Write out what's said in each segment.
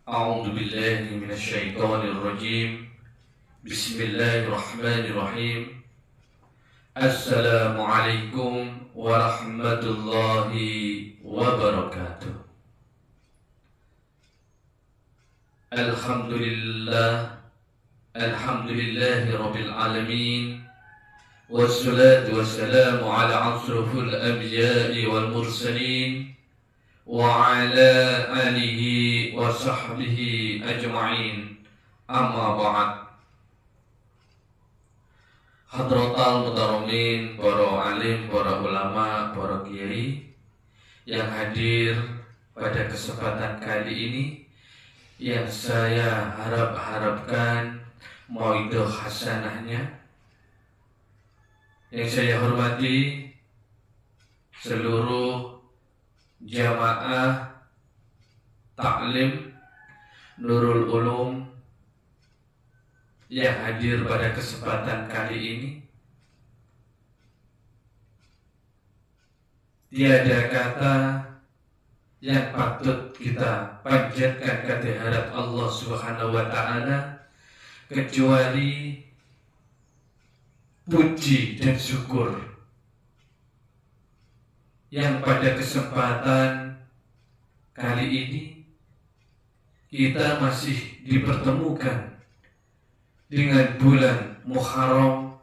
أعوذ بالله من الشيطان الرجيم. بسم الله الرحمن الرحيم. السلام عليكم ورحمة الله وبركاته. الحمد لله رب العالمين، والصلاة والسلام على أشرف الأنبياء والمرسلين وعلى آله وصحبه أجمعين. أما بعد. Hadratal mutaramin, para alim, para ulama, para kiai yang hadir pada kesempatan kali ini, yang saya harapkan mauidhah hasanahnya. Yang saya hormati seluruh jamaah taklim Nurul Ulum yang hadir pada kesempatan kali ini. Tiada kata yang patut kita panjatkan kehadirat Allah Subhanahu wa Ta'ala kecuali puji dan syukur, yang pada kesempatan kali ini kita masih dipertemukan dengan bulan Muharram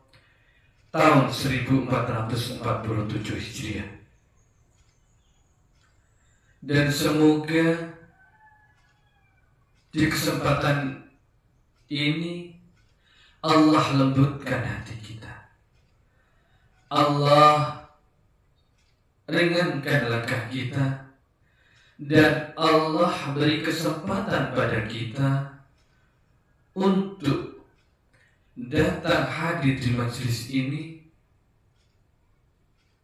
tahun 1447 Hijriah. Dan semoga di kesempatan ini Allah lembutkan hati kita, Allah ringankan langkah kita, dan Allah beri kesempatan pada kita untuk datang hadir di majelis ini.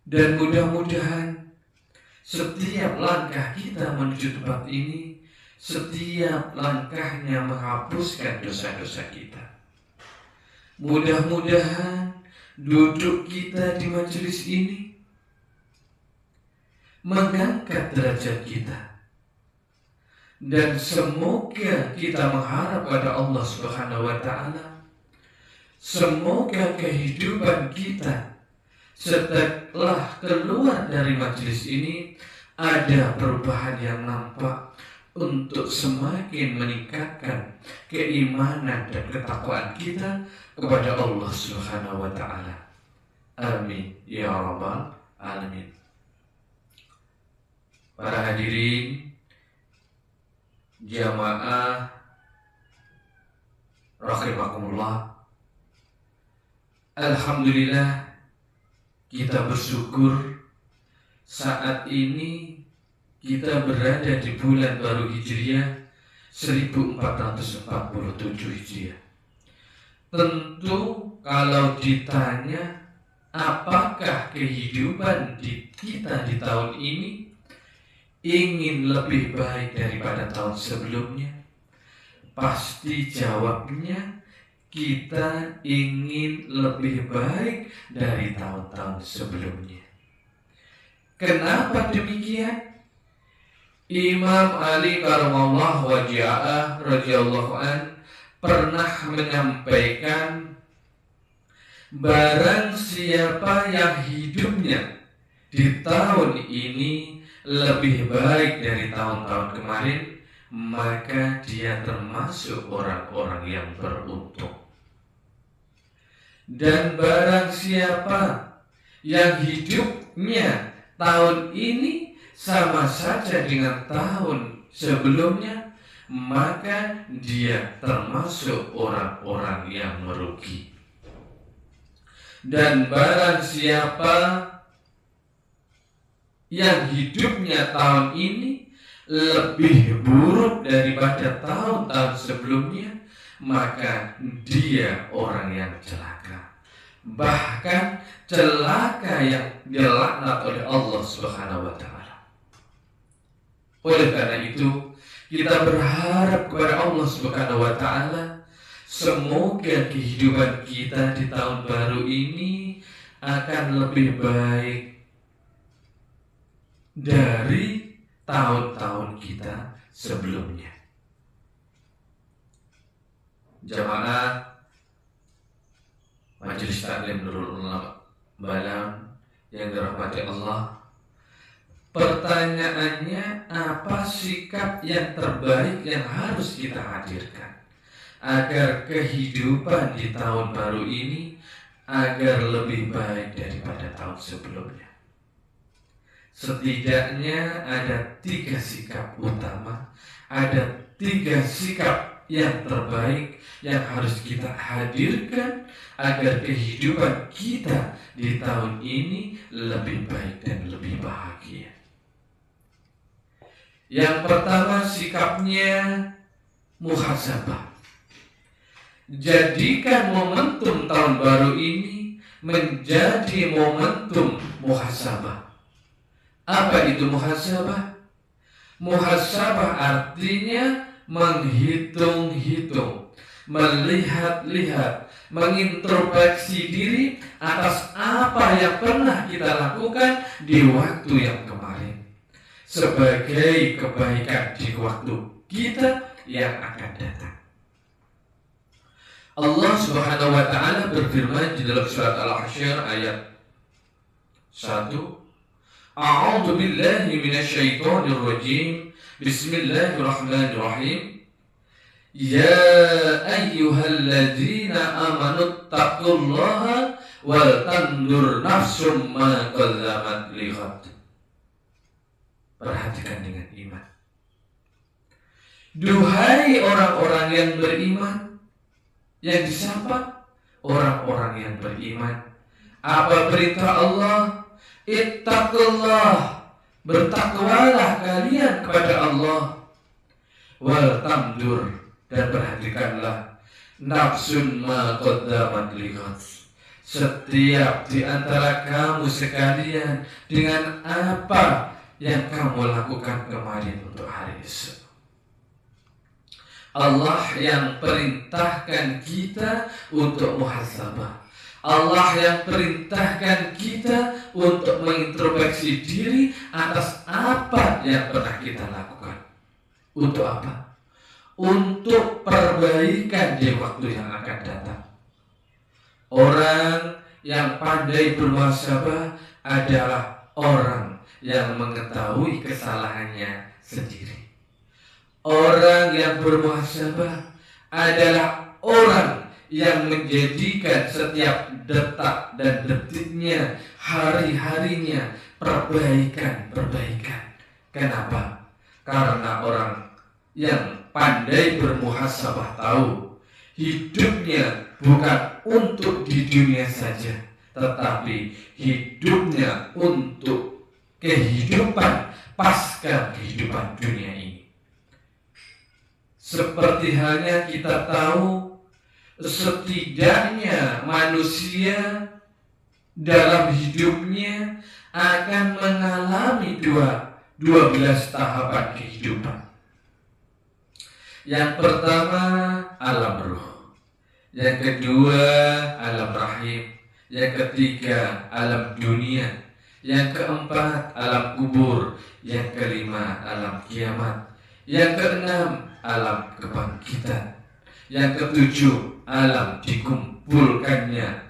Dan mudah-mudahan setiap langkah kita menuju tempat ini, setiap langkahnya menghapuskan dosa-dosa kita. Mudah-mudahan duduk kita di majelis ini mengangkat derajat kita, dan semoga kita mengharap pada Allah Subhanahu wa Ta'ala, semoga kehidupan kita setelah keluar dari majelis ini ada perubahan yang nampak untuk semakin meningkatkan keimanan dan ketakwaan kita kepada Allah Subhanahu wa Ta'ala. Amin ya rabbal alamin. Para hadirin jamaah rahimakumullah, alhamdulillah kita bersyukur saat ini kita berada di bulan baru Hijriah 1447 Hijriah. Tentu kalau ditanya apakah kehidupan kita di tahun ini ingin lebih baik daripada tahun sebelumnya, pasti jawabnya kita ingin lebih baik dari tahun-tahun sebelumnya. Kenapa demikian? Imam Ali karamallahu wajhah radhiyallahu an pernah menyampaikan, barang siapa yang hidupnya di tahun ini lebih baik dari tahun-tahun kemarin, maka dia termasuk orang-orang yang beruntung. Dan barang siapa yang hidupnya tahun ini sama saja dengan tahun sebelumnya, maka dia termasuk orang-orang yang merugi. Dan barang siapa yang hidupnya tahun ini lebih buruk daripada tahun-tahun sebelumnya, maka dia orang yang celaka. Bahkan celaka yang dilaknat oleh Allah Subhanahu wa Ta'ala. Oleh karena itu, kita berharap kepada Allah Subhanahu wa Ta'ala, semoga kehidupan kita di tahun baru ini akan lebih baik dari tahun-tahun kita sebelumnya. Jamaah Majelis Taklim Nurul Ulama Balam yang dirahmati Allah, pertanyaannya, apa sikap yang terbaik yang harus kita hadirkan agar kehidupan di tahun baru ini agar lebih baik daripada tahun sebelumnya? Setidaknya ada 3 sikap utama, ada 3 sikap yang terbaik yang harus kita hadirkan agar kehidupan kita di tahun ini lebih baik dan lebih bahagia. Yang pertama, sikapnya muhasabah. Jadikan momentum tahun baru ini menjadi momentum muhasabah. Apa itu muhasabah? Muhasabah artinya menghitung-hitung, melihat-lihat, mengintrospeksi diri atas apa yang pernah kita lakukan di waktu yang kemarin sebagai kebaikan di waktu kita yang akan datang. Allah Subhanahu wa taala berfirman di dalam surat Al-Hasyr ayat 1, A'udzu billahi minasyaitonir rajim. Bismillahirrahmanirrahim. Ya ayyuhalladzina amanu taqullaha wal tandur nafsum ma qaddamat lighad. Perhatikan dengan iman. Duhai orang-orang yang beriman, yang disapa orang-orang yang beriman. Apa perintah Allah? Ittaqullah, bertakwalah kalian kepada Allah. Wal tamdur, dan perhatikanlah nafsun ma qaddamat lighad. Setiap di antara kamu sekalian dengan apa yang kamu lakukan kemarin untuk hari esok. Allah yang perintahkan kita untuk muhasabah. Allah yang perintahkan kita untuk mengintrospeksi diri atas apa yang pernah kita lakukan. Untuk apa? Untuk perbaikan di waktu yang akan datang. Orang yang pandai bermuhasabah adalah orang yang mengetahui kesalahannya sendiri. Orang yang bermuhasabah adalah orang yang menjadikan setiap detak dan detiknya, hari-harinya perbaikan. Kenapa? Karena orang yang pandai bermuhasabah tahu hidupnya bukan untuk di dunia saja, tetapi hidupnya untuk kehidupan pasca kehidupan dunia ini. Seperti halnya kita tahu, setidaknya manusia dalam hidupnya akan mengalami 12 tahapan kehidupan. Yang pertama, alam ruh. Yang kedua, alam rahim. Yang ketiga, alam dunia. Yang keempat, alam kubur. Yang kelima, alam kiamat. Yang keenam, alam kebangkitan. Yang ketujuh, alam dikumpulkannya.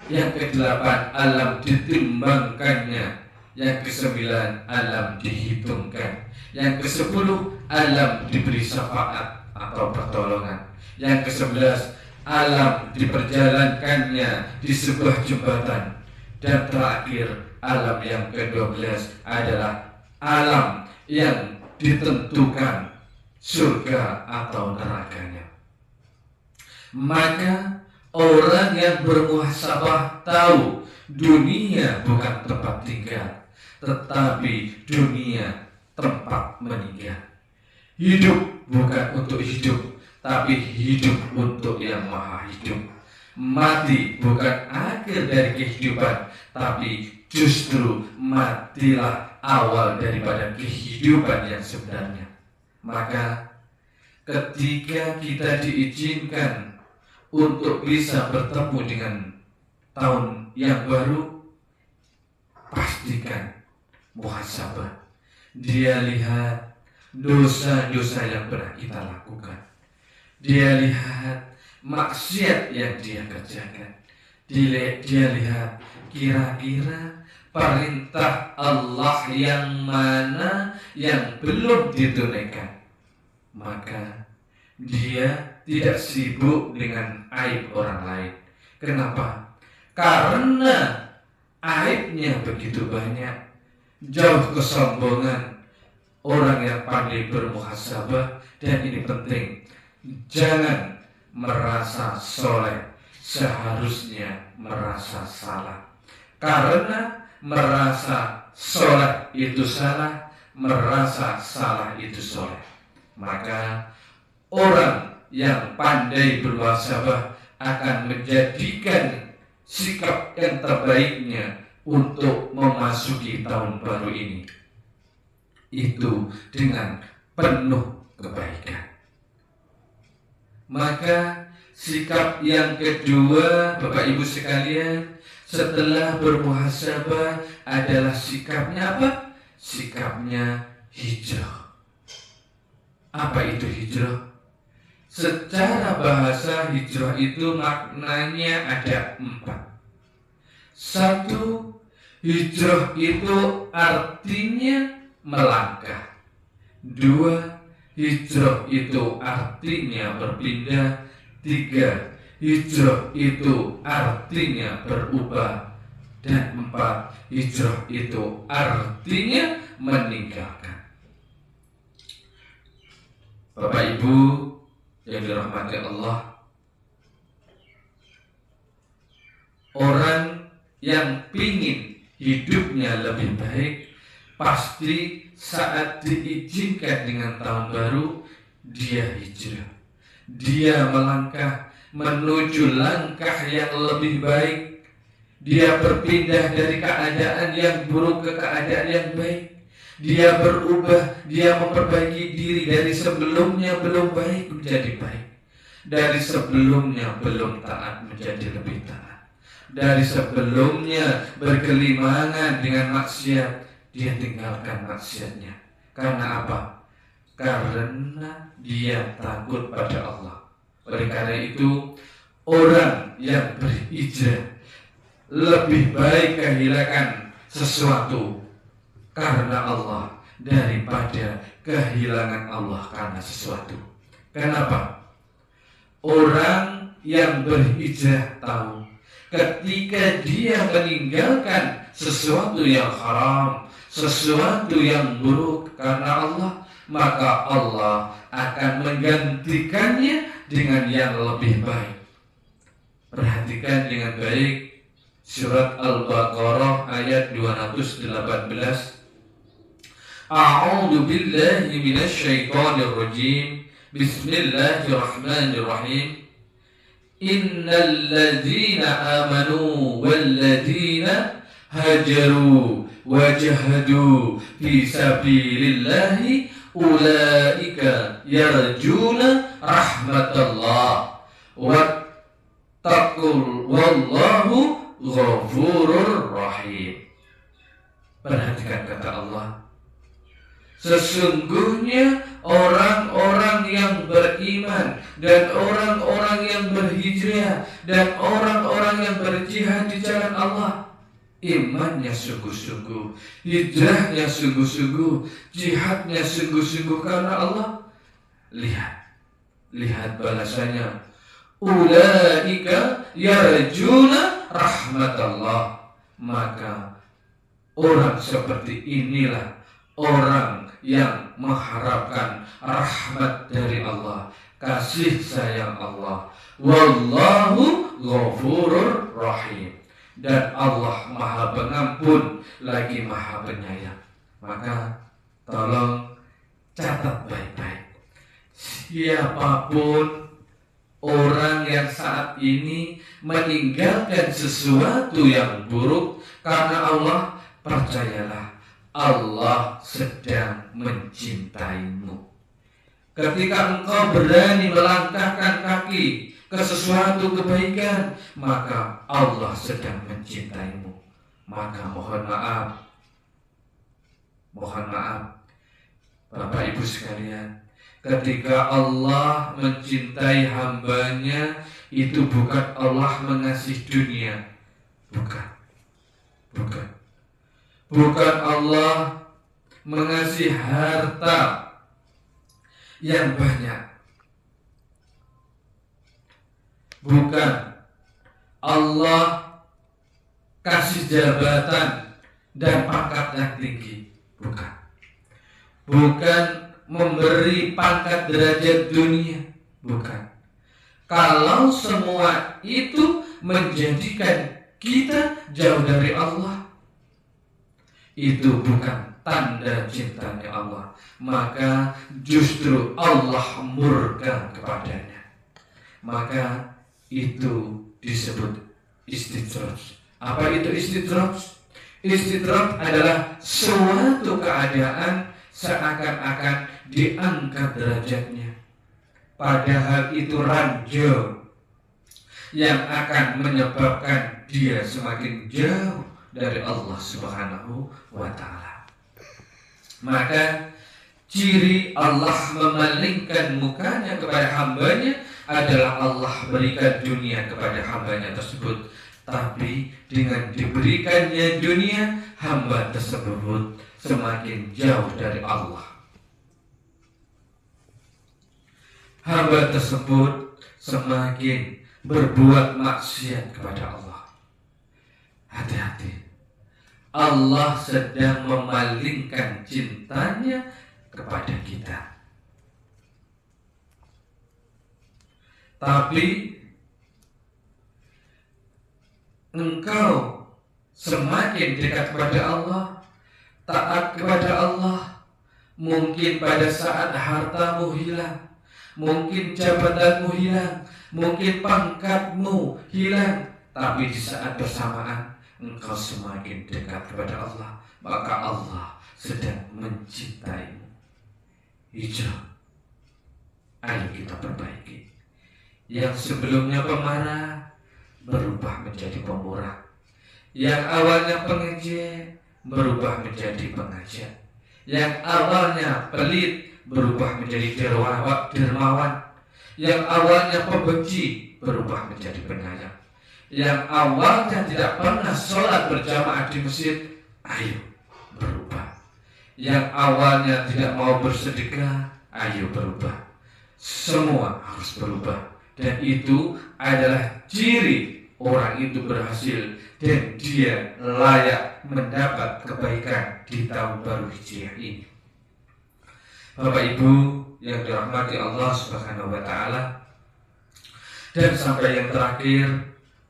Yang kedelapan, alam ditimbangkannya. Yang kesembilan, alam dihitungkan. Yang kesepuluh, alam diberi syafaat atau pertolongan. Yang ke-11, alam diperjalankannya di sebuah jembatan. Dan terakhir, alam yang ke-12 adalah alam yang ditentukan surga atau nerakanya. Maka orang yang bermuhasabah tahu dunia bukan tempat tinggal, tetapi dunia tempat meninggal. Hidup bukan untuk hidup, tapi hidup untuk yang maha hidup. Mati bukan akhir dari kehidupan, tapi justru matilah awal daripada kehidupan yang sebenarnya. Maka ketika kita diizinkan untuk bisa bertemu dengan tahun yang baru, pastikan muhasabah. Dia lihat dosa-dosa yang pernah kita lakukan. Dia lihat maksiat yang dia kerjakan. Dia lihat kira-kira perintah Allah yang mana yang belum ditunaikan. Maka dia tidak sibuk dengan aib orang lain. Kenapa? Karena aibnya begitu banyak. Jauh kesombongan orang yang pandai bermuhasabah. Dan ini penting, jangan merasa soleh, seharusnya merasa salah. Karena merasa soleh itu salah, merasa salah itu soleh. Maka orang yang pandai bermuhasabah akan menjadikan sikap yang terbaiknya untuk memasuki tahun baru ini itu dengan penuh kebaikan. Maka sikap yang kedua, Bapak Ibu sekalian, setelah bermuhasabah adalah sikapnya apa? Sikapnya hijrah. Apa itu hijrah? Secara bahasa hijrah itu maknanya ada 4. 1, hijrah itu artinya melangkah. 2, hijrah itu artinya berpindah. 3, hijrah itu artinya berubah. Dan 4, hijrah itu artinya meninggalkan. Bapak Ibu yang dirahmati Allah, orang yang pingin hidupnya lebih baik, pasti saat diizinkan dengan tahun baru, dia hijrah. Dia melangkah menuju langkah yang lebih baik. Dia berpindah dari keadaan yang buruk ke keadaan yang baik. Dia berubah, dia memperbaiki diri dari sebelumnya belum baik menjadi baik. Dari sebelumnya belum taat menjadi lebih taat. Dari sebelumnya bergelimangan dengan maksiat, dia tinggalkan maksiatnya. Karena apa? Karena dia takut pada Allah. Oleh karena itu, orang yang berhijrah lebih baik kehilangan sesuatu karena Allah daripada kehilangan Allah karena sesuatu. Kenapa? Orang yang berhijrah tahu ketika dia meninggalkan sesuatu yang haram, sesuatu yang buruk karena Allah, maka Allah akan menggantikannya dengan yang lebih baik. Perhatikan dengan baik surat Al-Baqarah ayat 218. A'udzu billahi minasy syaithanir rajim. Bismillahirrahmanirrahim. Innal ladzina amanu wal ladzina hajaru wajahadu fi sabilillahi ulaika yarjuna rahmatallah wattaqul wallahu ghafurur rahim. Perhatikan kata Allah, sesungguhnya orang-orang yang beriman dan orang-orang yang berhijrah dan orang-orang yang berjihad di jalan Allah, imannya sungguh-sungguh, hijrahnya sungguh-sungguh, jihadnya sungguh-sungguh karena Allah. Lihat balasannya. Ulaika yarjuna rahmatallah. Maka orang seperti inilah orang yang mengharapkan rahmat dari Allah, kasih sayang Allah. Wallahu ghafurur rahim. Dan Allah Maha Pengampun lagi Maha Penyayang. Maka tolong catat baik-baik. Siapapun orang yang saat ini meninggalkan sesuatu yang buruk karena Allah, percayalah Allah sedang mencintaimu. Ketika engkau berani melangkahkan kaki ke sesuatu kebaikan, maka Allah sedang mencintaimu. Maka mohon maaf Bapak Ibu sekalian, Ketika Allah mencintai hambanya, itu bukan Allah mengasihi dunia. Bukan Allah mengasihi harta yang banyak. Bukan Allah kasih jabatan dan pangkat yang tinggi. Bukan memberi pangkat derajat dunia. Bukan. Kalau semua itu menjadikan kita jauh dari Allah, itu bukan tanda cintanya Allah. Maka justru Allah murka kepadanya. Maka itu disebut istidraj. Apa itu istidraj? Istidraj adalah suatu keadaan seakan-akan diangkat derajatnya, padahal itu ranjau yang akan menyebabkan dia semakin jauh dari Allah Subhanahu wa ta'ala. Maka ciri Allah memalingkan mukanya kepada hambanya adalah Allah berikan dunia kepada hambanya tersebut. Tapi dengan diberikannya dunia, hamba tersebut semakin jauh dari Allah. Hamba tersebut semakin berbuat maksiat kepada Allah. Hati-hati. Allah sedang memalingkan cintanya kepada kita. Tapi engkau semakin dekat kepada Allah, taat kepada Allah, mungkin pada saat hartamu hilang, mungkin jabatanmu hilang, mungkin pangkatmu hilang, tapi di saat bersamaan engkau semakin dekat kepada Allah, maka Allah sedang mencintaimu. Hijrah. Ayo kita perbaiki. Yang sebelumnya pemarah berubah menjadi pemurah. Yang awalnya pengejek berubah menjadi pengajak. Yang awalnya pelit berubah menjadi dermawan. Yang awalnya pembenci berubah menjadi penyayang. Yang awalnya tidak pernah sholat berjamaah di masjid, ayo berubah. Yang awalnya tidak mau bersedekah, ayo berubah. Semua harus berubah. Dan itu adalah ciri orang itu berhasil dan dia layak mendapat kebaikan di tahun baru Hijriah ini. Bapak Ibu yang dirahmati Allah Subhanahu wa ta'ala. Dan sampai yang terakhir,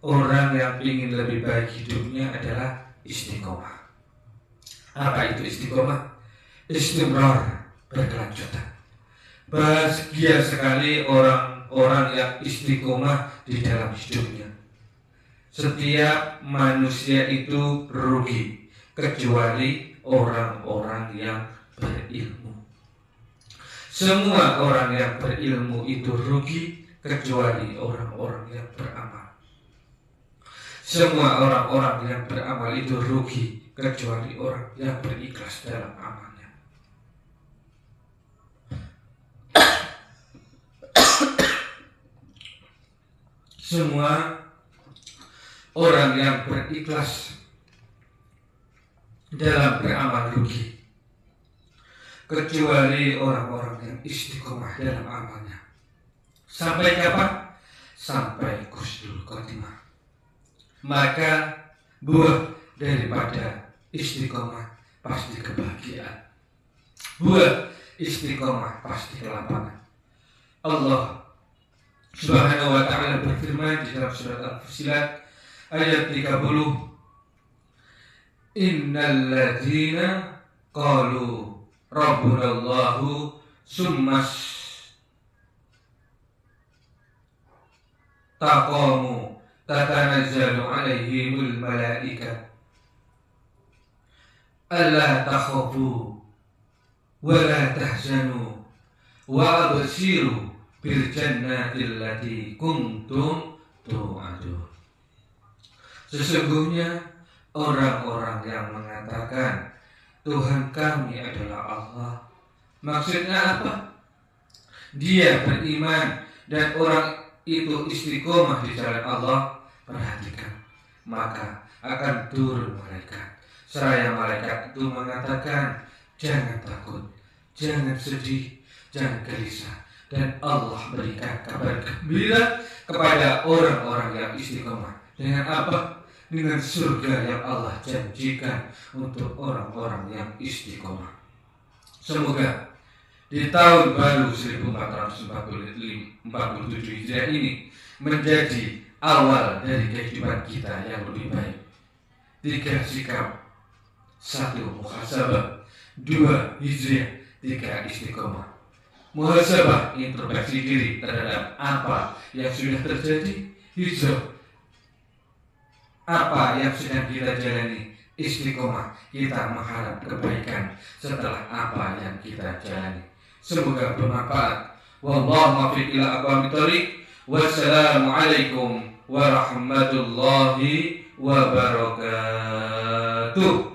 orang yang ingin lebih baik hidupnya adalah istiqomah. Apa itu istiqomah? Istimrar, berkelanjutan. Bahagia sekali orang yang istiqomah di dalam hidupnya. Setiap manusia itu rugi kecuali orang-orang yang berilmu. Semua orang yang berilmu itu rugi kecuali orang-orang yang beramal. Semua orang-orang yang beramal itu rugi kecuali orang yang berikhlas dalam amalnya. Semua orang yang berikhlas dalam beramal rugi kecuali orang-orang yang istiqomah dalam amalnya. Sampai kapan? Sampai husnul khotimah. Maka buah daripada istiqomah pasti kebahagiaan. Buah istiqomah pasti kelapangan. Allah Subhanahu wa ta'ala berfirman di dalam surat Al-Fussilat ayat 30, Innal ladzina qalu rabbunallahu summas taqamu tatanazzalu alaihimul malaika alla takhafu wa la tahzanu wa abshiru bil jannatil lati kuntum tu'adun. Sesungguhnya orang-orang yang mengatakan Tuhan kami adalah Allah, maksudnya apa? dia beriman dan orang itu istiqomah di jalan Allah, perhatikan, maka akan turun malaikat. Seraya malaikat itu mengatakan, jangan takut, jangan sedih, jangan gelisah, dan Allah berikan kabar gembira kepada orang-orang yang istiqomah. Dengan apa? Dengan surga yang Allah janjikan untuk orang-orang yang istiqomah. Semoga di tahun baru 1447 Hijriah ini menjadi awal dari kehidupan kita yang lebih baik. 3 sikap, 1 muhasabah, 2 hijriah, 3 istiqomah. Muhasabah, introspeksi diri terhadap apa yang sudah terjadi. Hijrah, apa yang sedang kita jalani. Istiqomah, kita mengharap kebaikan setelah apa yang kita jalani. Semoga bermanfaat. Wallahu muwaffiq ila aqwamit thoriq. Wassalamualaikum warahmatullahi wabarakatuh.